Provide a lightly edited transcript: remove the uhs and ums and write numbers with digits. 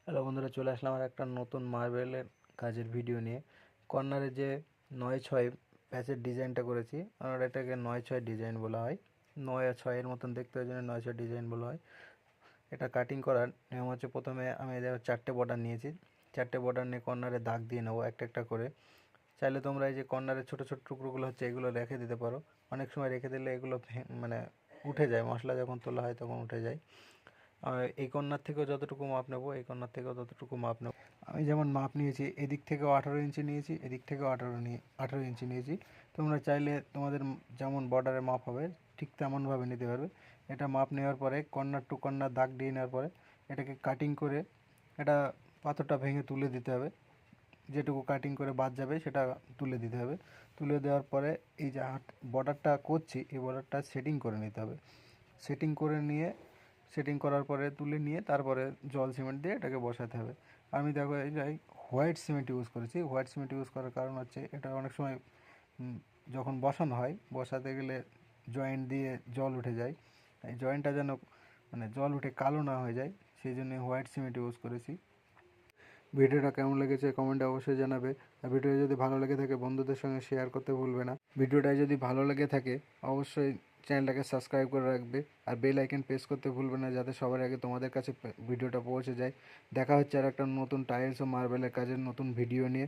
Hello বন্ধুরা, চলে আসলাম আর একটা নতুন মার্বেলের কাজের ভিডিও নিয়ে। কর্নারে যে 9/6 প্যাচের ডিজাইনটা করেছি, আর এটাকে 9/6 ডিজাইন বলা হয়। 9 আর 6 এর মতন দেখতে, হয় জন্য 9/6 ডিজাইন বলা হয়। এটা কাটিং করার নিয়ম হচ্ছে, প্রথমে আমি এদের 4টে বর্ডার নিয়েছি। 4টে বর্ডার নিয়ে কর্নারে দাগ দিয়ে নেবো একটা একটা করে। চাইলে তোমরা এই যে কর্নারের ছোটো ছোটো টুকরোগুলো হচ্ছে, এগুলো রেখে দিতে পারো। অনেক সময় রেখে দিলে এগুলো মানে উঠে যায়, মশলা যখন তোলা হয় তখন উঠে যায়। আর এই কর্নার থেকেও যতটুকু মাপ নেবো, এই কর্নার থেকেও ততটুকু মাপ নেবো। আমি যেমন মাপ নিয়েছি, এদিক থেকেও 18 ইঞ্চি নিয়েছি, এদিক থেকেও 18 ইঞ্চি নিয়েছি। তোমরা চাইলে তোমাদের যেমন বর্ডারের মাপ হবে ঠিক তেমনভাবে নিতে পারবে। এটা মাপ নেওয়ার পরে কর্নার টু কর্নার দাগ দিয়ে নেওয়ার পরে এটাকে কাটিং করে এটা পাথরটা ভেঙে তুলে দিতে হবে। যেটুকু কাটিং করে বাদ যাবে সেটা তুলে দিতে হবে। তুলে দেওয়ার পরে এই যে বর্ডারটা করছি, এই বর্ডারটা সেটিং করে নিতে হবে। সেটিং করার পরে তুলে নিয়ে তারপরে জল সিমেন্ট দিয়ে এটাকে বসাতে হবে। আমি দেখো এই যে হোয়াইট সিমেন্ট ইউজ করেছি। হোয়াইট সিমেন্ট ইউজ করার কারণ হচ্ছে, এটা অনেক সময় যখন বসানো হয়, বসাতে গেলে জয়েন্ট দিয়ে জল উঠে যায়। এই জয়েন্টটা যেন জল উঠে কালো না হয়ে যায়, সেই জন্য হোয়াইট সিমেন্ট ইউজ করেছি। ভিডিওটা কেমন লেগেছে কমেন্টে অবশ্যই জানাবে। আর ভিডিও যদি ভালো লেগে থাকে বন্ধুদের সঙ্গে শেয়ার করতে ভুলবে না। ভিডিওটা যদি ভালো লেগে থাকে অবশ্যই চ্যানেলটাকে সাবস্ক্রাইব করে রাখবে, আর বেল আইকন প্রেস করতে ভুলবে না, যাতে সবার আগে তোমাদের কাছে ভিডিওটা পৌঁছে যায়। দেখা হচ্ছে আর একটা নতুন টাইলস ও মার্বেলের কাজের নতুন ভিডিও নিয়ে।